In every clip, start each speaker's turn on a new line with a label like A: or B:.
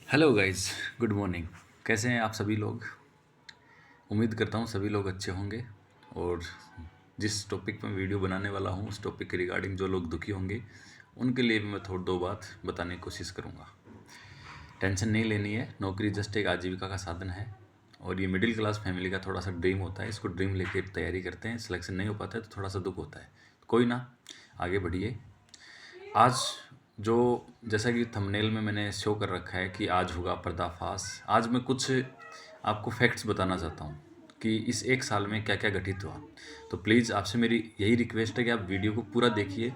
A: Hello guys, good morning. कैसे हैं आप सभी लोग? उम्मीद करता हूँ सभी लोग अच्छे होंगे। और जिस टॉपिक पर वीडियो बनाने वाला हूँ उस टॉपिक के रिगार्डिंग जो लोग दुखी होंगे उनके लिए भी मैं थोड़ी दो बात बताने की कोशिश करूँगा। टेंशन नहीं लेनी है, नौकरी जस्ट एक आजीविका का साधन है और ये मिडिल क्लास फैमिली का थोड़ा सा ड्रीम होता है। इसको ड्रीम लेके तैयारी करते हैं, सिलेक्शन नहीं हो पाता है तो थोड़ा सा दुख होता है। कोई ना, आगे बढ़िए। आज जो जैसा कि थंबनेल में मैंने शो कर रखा है कि आज होगा पर्दाफाश। आज मैं कुछ आपको फैक्ट्स बताना चाहता हूँ कि इस एक साल में क्या क्या घटित हुआ। तो प्लीज़ आपसे मेरी यही रिक्वेस्ट है कि आप वीडियो को पूरा देखिए।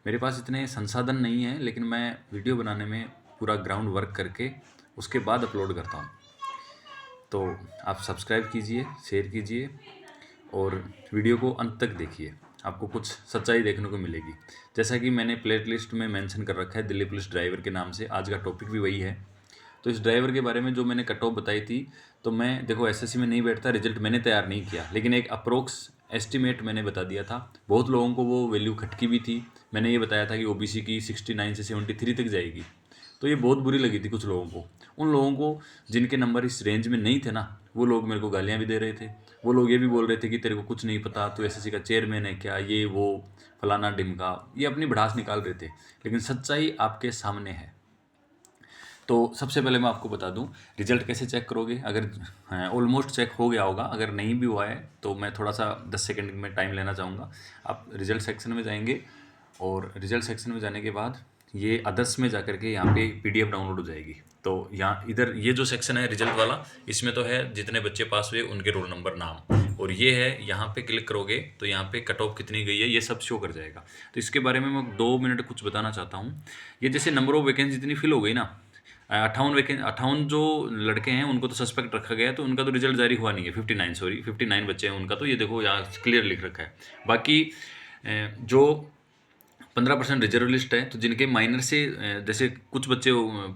A: मेरे पास इतने संसाधन नहीं है, लेकिन मैं वीडियो बनाने में पूरा ग्राउंड वर्क करके उसके बाद अपलोड करता हूँ। तो आप सब्सक्राइब कीजिए, शेयर कीजिए और वीडियो को अंत तक देखिए। आपको कुछ सच्चाई देखने को मिलेगी। जैसा कि मैंने प्लेलिस्ट में मेंशन कर रखा है दिल्ली पुलिस ड्राइवर के नाम से, आज का टॉपिक भी वही है। तो इस ड्राइवर के बारे में जो मैंने कट ऑफ बताई थी, तो मैं देखो एसएससी में नहीं बैठता, रिजल्ट मैंने तैयार नहीं किया, लेकिन एक अप्रोक्स एस्टिमेट मैंने बता दिया था। बहुत लोगों को वो वैल्यू खटकी भी थी। मैंने ये बताया था कि ओबीसी की 69 से 73 तक जाएगी। तो ये बहुत बुरी लगी थी कुछ लोगों को। उन लोगों को जिनके नंबर इस रेंज में नहीं थे ना, वो लोग मेरे को गालियाँ भी दे रहे थे। वो लोग ये भी बोल रहे थे कि तेरे को कुछ नहीं पता, तू एसएससी का चेयरमैन है क्या, ये वो फलाना ढिमका, ये अपनी भड़ास निकाल रहे थे। लेकिन सच्चाई आपके सामने है। तो सबसे पहले मैं आपको बता दूं रिजल्ट कैसे चेक करोगे। अगर ऑलमोस्ट चेक हो गया होगा, अगर नहीं भी हुआ है तो मैं थोड़ा सा 10 सेकंड में टाइम लेना चाहूँगा। आप रिजल्ट सेक्शन में जाएंगे और रिजल्ट सेक्शन में जाने के बाद ये अदर्स में जाकर के यहाँ पे पीडीएफ डाउनलोड हो जाएगी। तो यहाँ इधर ये जो सेक्शन है रिजल्ट वाला, इसमें तो है जितने बच्चे पास हुए उनके रोल नंबर, नाम, और ये है यहाँ पे क्लिक करोगे तो यहाँ पे कट ऑफ कितनी गई है ये सब शो कर जाएगा। तो इसके बारे में मैं 2 मिनट कुछ बताना चाहता हूँ। ये जैसे नंबर ऑफ वैकेंसी इतनी फिल हो गई ना, 58 जो लड़के हैं उनको तो सस्पेक्ट रखा गया है, तो उनका तो रिजल्ट जारी हुआ नहीं है। 59 बच्चे हैं उनका, तो ये देखो यहाँ क्लियर लिख रखा है। बाकी जो 15% रिजर्व लिस्ट है, तो जिनके माइनर से जैसे कुछ बच्चे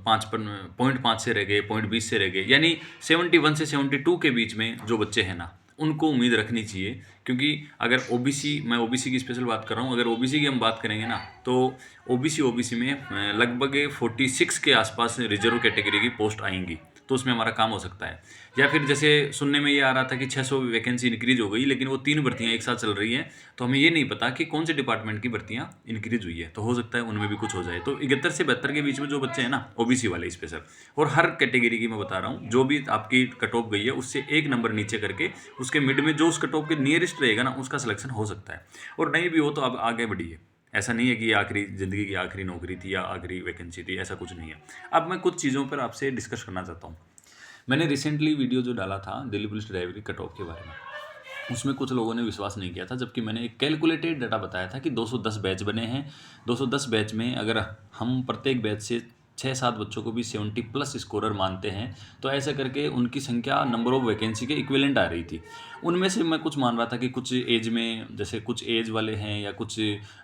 A: 5.5 से रह गए, 0.20 से रह गए, यानी 71 से 72 के बीच में जो बच्चे हैं ना, उनको उम्मीद रखनी चाहिए। क्योंकि अगर ओबीसी, मैं ओबीसी की स्पेशल बात कर रहा हूँ, अगर ओबीसी की हम बात करेंगे ना, तो ओबीसी में लगभग 46 के आसपास रिजर्व कैटेगरी की पोस्ट आएंगी, तो उसमें हमारा काम हो सकता है। या फिर जैसे सुनने में ये आ रहा था कि 600 वैकेंसी इंक्रीज हो गई, लेकिन वो 3 भर्तियां एक साथ चल रही हैं, तो हमें ये नहीं पता कि कौन से डिपार्टमेंट की भर्तियां इंक्रीज हुई है। तो हो सकता है उनमें भी कुछ हो जाए। तो 71 से 72 के बीच में जो बच्चे हैं ना, ओबीसी वाले स्पेशल, और हर कैटेगरी की मैं बता रहा हूँ, जो भी आपकी कट ऑफ गई है उससे एक नंबर नीचे करके उसके मिड में जो उस कट ऑफ के नियरेस्ट रहेगा ना, उसका सिलेक्शन हो सकता है। और नहीं भी हो तो अब आगे बढ़िए। ऐसा नहीं है कि ये आखिरी ज़िंदगी की आखिरी नौकरी थी या आखिरी वैकेंसी थी, ऐसा कुछ नहीं है। अब मैं कुछ चीज़ों पर आपसे डिस्कस करना चाहता हूँ। मैंने रिसेंटली वीडियो जो डाला था दिल्ली पुलिस ड्राइवर की कट ऑफ के बारे में, उसमें कुछ लोगों ने विश्वास नहीं किया था, जबकि मैंने एक कैलकुलेटेड डाटा बताया था कि 210 बैच बने हैं। 210 बैच में अगर हम प्रत्येक बैच से 6-7 बच्चों को भी 70 प्लस स्कोरर मानते हैं, तो ऐसा करके उनकी संख्या नंबर ऑफ वैकेंसी के इक्विवेलेंट आ रही थी। उनमें से मैं कुछ मान रहा था कि कुछ एज में, जैसे कुछ एज वाले हैं या कुछ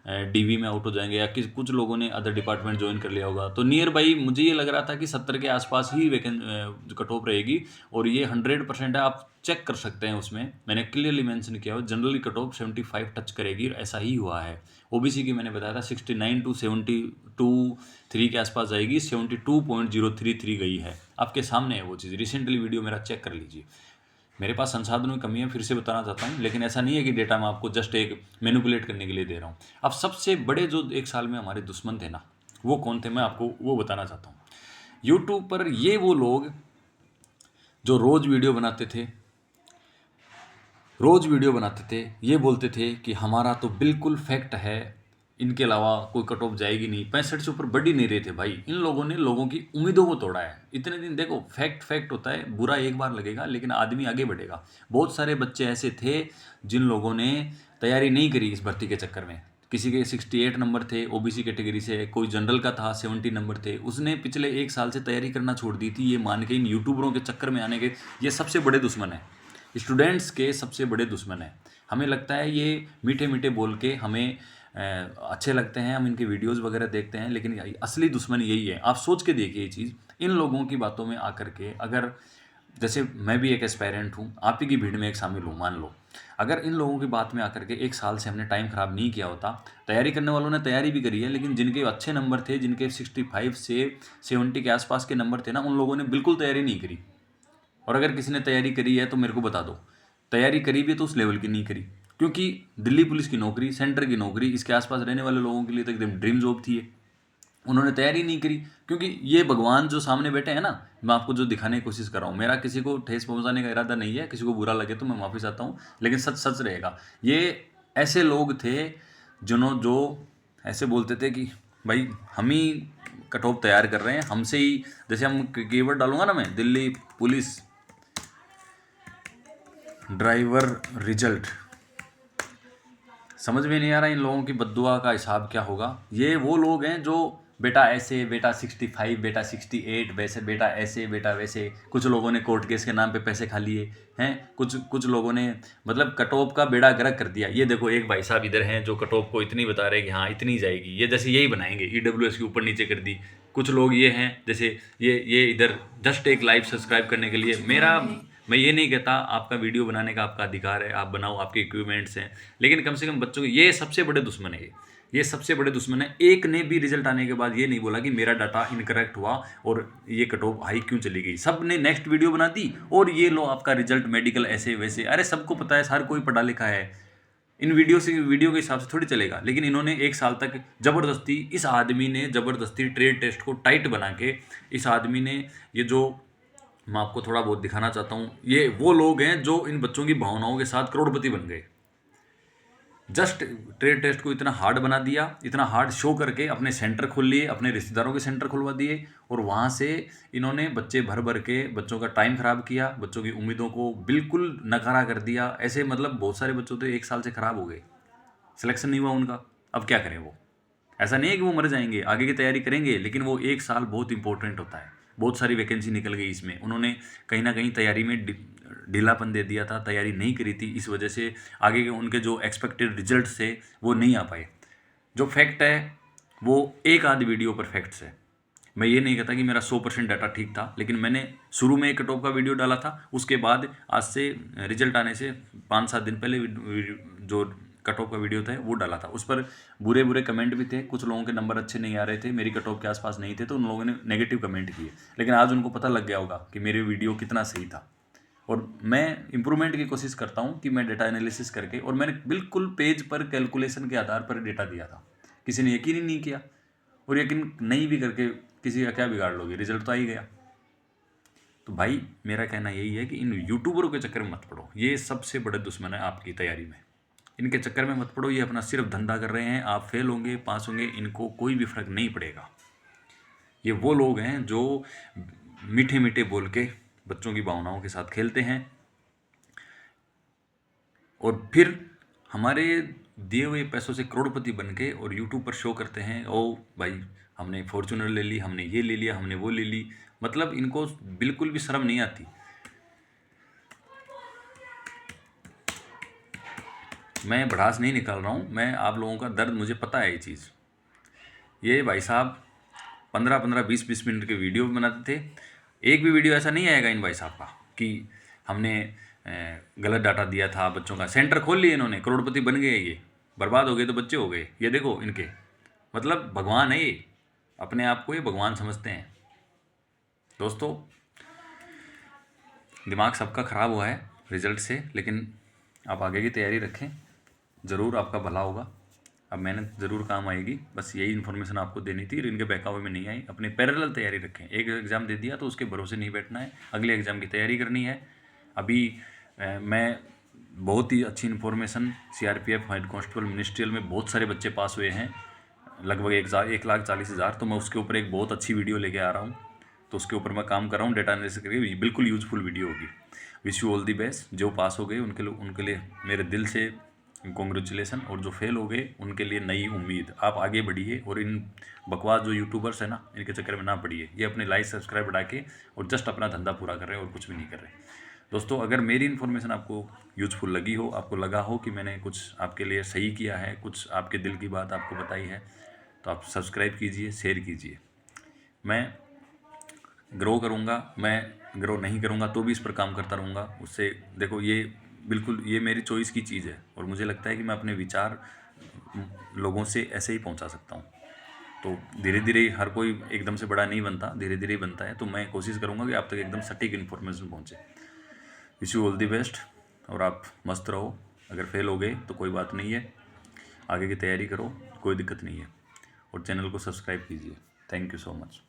A: डीवी में आउट हो जाएंगे, या कि कुछ लोगों ने अदर डिपार्टमेंट ज्वाइन कर लिया होगा। तो नियर बाई मुझे ये लग रहा था कि 70 के आसपास ही कट ऑफ रहेगी, और ये 100% है। आप चेक कर सकते हैं, उसमें मैंने क्लियरली मेंशन किया हो, जनरली कट ऑफ 75 टच करेगी, ऐसा ही हुआ है। ओबीसी की मैंने बताया था 69 टू 72 के आसपास जाएगी, 72.033 गई है। आपके सामने है वो चीज़, रिसेंटली वीडियो मेरा चेक कर लीजिए। मेरे पास संसाधनों की कमी है, फिर से बताना चाहता हूँ, लेकिन ऐसा नहीं है कि डेटा मैं आपको जस्ट एक मैनिपुलेट करने के लिए दे रहा हूँ। अब सबसे बड़े जो एक साल में हमारे दुश्मन थे ना, वो कौन थे, मैं आपको वो बताना चाहता हूँ। यूट्यूब पर ये वो लोग जो रोज़ वीडियो बनाते थे, ये बोलते थे कि हमारा तो बिल्कुल फैक्ट है, इनके अलावा कोई कट ऑफ जाएगी नहीं। 65 से ऊपर बढ़ ही नहीं रहे थे भाई। इन लोगों ने लोगों की उम्मीदों को तोड़ा है इतने दिन। देखो, फैक्ट होता है, बुरा एक बार लगेगा लेकिन आदमी आगे बढ़ेगा। बहुत सारे बच्चे ऐसे थे जिन लोगों ने तैयारी नहीं करी इस भर्ती के चक्कर में। किसी के 68 नंबर थे ओबीसी कैटेगरी से, कोई जनरल का था 70 नंबर थे, उसने पिछले एक साल से तैयारी करना छोड़ दी थी, ये मान के इन यूट्यूबरों के चक्कर में आने के। ये सबसे बड़े दुश्मन है, स्टूडेंट्स के सबसे बड़े दुश्मन है। हमें लगता है ये मीठे मीठे बोल के हमें अच्छे लगते हैं, हम इनके वीडियोस वगैरह देखते हैं, लेकिन असली दुश्मन यही है। आप सोच के देखिए ये चीज़। इन लोगों की बातों में आकर के, अगर जैसे मैं भी एक एस्पायरेंट हूँ, आप ही की भीड़ में एक शामिल हूँ मान लो, अगर इन लोगों की बात में आकर के 1 साल से हमने टाइम ख़राब नहीं किया होता, तैयारी करने वालों ने तैयारी भी करी है, लेकिन जिनके अच्छे नंबर थे, जिनके 65 से 70 के आसपास के नंबर थे ना, उन लोगों ने बिल्कुल तैयारी नहीं करी। और अगर किसी ने तैयारी करी है तो मेरे को बता दो, तैयारी करी भी तो उस लेवल की नहीं करी, क्योंकि दिल्ली पुलिस की नौकरी, सेंटर की नौकरी, इसके आसपास रहने वाले लोगों के लिए तो एकदम ड्रीम जॉब थी ये। उन्होंने तैयारी नहीं करी, क्योंकि ये भगवान जो सामने बैठे हैं ना, मैं आपको जो दिखाने की कोशिश कर रहा हूँ, मेरा किसी को ठेस पहुंचाने का इरादा नहीं है, किसी को बुरा लगे तो मैं माफ़ी चाहता हूँ, लेकिन सच सच रहेगा। ये ऐसे लोग थे जो ऐसे बोलते थे कि भाई हम ही कट ऑफ तैयार कर रहे हैं, हमसे ही, जैसे हम कीवर्ड डालूंगा ना मैं, दिल्ली पुलिस ड्राइवर रिजल्ट, समझ में नहीं आ रहा इन लोगों की बद्दुआ का हिसाब क्या होगा। ये वो लोग हैं जो बेटा ऐसे, बेटा 65, बेटा 68, वैसे बेटा ऐसे, बेटा वैसे। कुछ लोगों ने कोर्ट केस के नाम पे पैसे खा लिए हैं, कुछ लोगों ने मतलब कट ऑफ का बेड़ा गर्क कर दिया। ये देखो एक भाई साहब इधर हैं जो कट ऑफ को इतनी बता रहे हैं कि हाँ इतनी जाएगी, ये जैसे यही बनाएंगे, EWS की ऊपर नीचे कर दी। कुछ लोग ये हैं जैसे ये इधर जस्ट एक लाइव सब्सक्राइब करने के लिए, मैं ये नहीं कहता, आपका वीडियो बनाने का आपका अधिकार है, आप बनाओ, आपके इक्विपमेंट्स हैं, लेकिन कम से कम बच्चों के, ये सबसे बड़े दुश्मन है, ये सबसे बड़े दुश्मन है। एक ने भी रिजल्ट आने के बाद ये नहीं बोला कि मेरा डाटा इनकरेक्ट हुआ और ये कट ऑफ हाई क्यों चली गई। सब ने नेक्स्ट वीडियो बना दी और ये लो आपका रिजल्ट मेडिकल ऐसे वैसे। अरे सबको पता है, हर कोई पढ़ा लिखा है, इन वीडियो के हिसाब से थोड़ी चलेगा। लेकिन इन्होंने 1 साल तक जबरदस्ती, इस आदमी ने जबरदस्ती ट्रेड टेस्ट को टाइट बना के, इस आदमी ने, ये जो मैं आपको थोड़ा बहुत दिखाना चाहता हूँ, ये वो लोग हैं जो इन बच्चों की भावनाओं के साथ करोड़पति बन गए। जस्ट ट्रेड टेस्ट को इतना हार्ड बना दिया, इतना हार्ड शो करके अपने सेंटर खोल लिए, अपने रिश्तेदारों के सेंटर खुलवा दिए, और वहाँ से इन्होंने बच्चे भर भर के बच्चों का टाइम ख़राब किया, बच्चों की उम्मीदों को बिल्कुल नकारा कर दिया। ऐसे मतलब बहुत सारे बच्चों तो 1 साल से ख़राब हो गए, सिलेक्शन नहीं हुआ उनका। अब क्या करें वो, ऐसा नहीं है कि वो मर जाएंगे, आगे की तैयारी करेंगे, लेकिन वो 1 साल बहुत इंपॉर्टेंट होता है। बहुत सारी वैकेंसी निकल गई इसमें, उन्होंने कहीं ना कहीं तैयारी में ढीलापन दे दिया था, तैयारी नहीं करी थी, इस वजह से आगे के उनके जो एक्सपेक्टेड रिजल्ट थे वो नहीं आ पाए। जो फैक्ट है वो एक आध वीडियो पर फैक्ट्स है। मैं ये नहीं कहता कि मेरा 100% डाटा ठीक था, लेकिन मैंने शुरू में एक कट ऑफ का वीडियो डाला था, उसके बाद आज से रिजल्ट आने से 5-7 दिन पहले जो कट ऑफ का वीडियो था वो डाला था। उस पर बुरे बुरे कमेंट भी थे, कुछ लोगों के नंबर अच्छे नहीं आ रहे थे, मेरी कट ऑफ के आसपास नहीं थे, तो उन लोगों ने नेगेटिव कमेंट किए। लेकिन आज उनको पता लग गया होगा कि मेरे वीडियो कितना सही था, और मैं इंप्रूवमेंट की कोशिश करता हूँ कि मैं डेटा एनालिसिस करके, और मैंने बिल्कुल पेज पर कैलकुलेशन के आधार पर डेटा दिया था। किसी ने यकीन ही नहीं किया, और यकीन नहीं भी करके किसी का क्या बिगाड़ लोगे, रिजल्ट तो आ ही गया। तो भाई मेरा कहना यही है कि इन यूट्यूबरों के चक्कर में मत पड़ो, ये सबसे बड़े दुश्मन है आपकी तैयारी में। इनके चक्कर में मत पड़ो, ये अपना सिर्फ धंधा कर रहे हैं। आप फेल होंगे, पास होंगे, इनको कोई भी फर्क नहीं पड़ेगा। ये वो लोग हैं जो मीठे मीठे बोल के बच्चों की भावनाओं के साथ खेलते हैं, और फिर हमारे दिए हुए पैसों से करोड़पति बन के और यूट्यूब पर शो करते हैं, ओ भाई हमने फॉर्च्यूनर ले ली, हमने ये ले लिया, हमने वो ले ली। मतलब इनको बिल्कुल भी शर्म नहीं आती। मैं भड़ास नहीं निकाल रहा हूँ, मैं आप लोगों का दर्द मुझे पता है। ये चीज़, ये भाई साहब 15-15, 20-20 मिनट के वीडियो बनाते थे। एक भी वीडियो ऐसा नहीं आएगा इन भाई साहब का कि हमने गलत डाटा दिया था बच्चों का। सेंटर खोल लिए इन्होंने, करोड़पति बन गए, ये बर्बाद हो गए तो बच्चे हो गए। ये देखो इनके, मतलब भगवान है ये, अपने आप को ये भगवान समझते हैं। दोस्तों दिमाग सबका ख़राब हुआ है रिजल्ट से, लेकिन आप आगे की तैयारी रखें, ज़रूर आपका भला होगा। अब मेहनत ज़रूर काम आएगी। बस यही इन्फॉर्मेशन आपको देनी थी, इनके बहकावे में नहीं आई। अपनी पैरेलल तैयारी रखें, एक एग्ज़ाम दे दिया तो उसके भरोसे नहीं बैठना है, अगले एग्ज़ाम की तैयारी करनी है। अभी मैं बहुत ही अच्छी information, CRPF, head constable, ministerial में बहुत सारे बच्चे पास हुए हैं, लगभग 1,40,000। तो मैं उसके ऊपर एक बहुत अच्छी वीडियो लेके आ रहा हूँ, तो उसके ऊपर मैं काम कर रहा हूँ, डेटा एनालिसिस करके, बिल्कुल यूजफुल वीडियो होगी। Wish you all the best. जो पास हो गए उनके लिए मेरे दिल से कॉन्ग्रेचुलेसन, और जो फेल हो गए उनके लिए नई उम्मीद। आप आगे बढ़िए, और इन बकवास जो यूट्यूबर्स हैं ना, इनके चक्कर में ना पड़िए। ये अपने लाइक सब्सक्राइब बढ़ा के और जस्ट अपना धंधा पूरा कर रहे हैं और कुछ भी नहीं कर रहे। दोस्तों अगर मेरी इन्फॉर्मेशन आपको यूजफुल लगी हो, आपको लगा हो कि मैंने कुछ आपके लिए सही किया है, कुछ आपके दिल की बात आपको बताई है, तो आप सब्सक्राइब कीजिए, शेयर कीजिए। मैं ग्रो करूँगा, मैं ग्रो नहीं करूँगा तो भी इस पर काम करता रहूँगा। उससे देखो, ये बिल्कुल ये मेरी चॉइस की चीज़ है और मुझे लगता है कि मैं अपने विचार लोगों से ऐसे ही पहुंचा सकता हूं। तो धीरे धीरे हर कोई एकदम से बड़ा नहीं बनता, धीरे धीरे ही बनता है। तो मैं कोशिश करूंगा कि आप तक एकदम सटीक इन्फॉर्मेशन पहुंचे। Wish you all the best और आप मस्त रहो। अगर फेल हो गए तो कोई बात नहीं है, आगे की तैयारी करो, कोई दिक्कत नहीं है। और चैनल को सब्सक्राइब कीजिए। Thank you so much.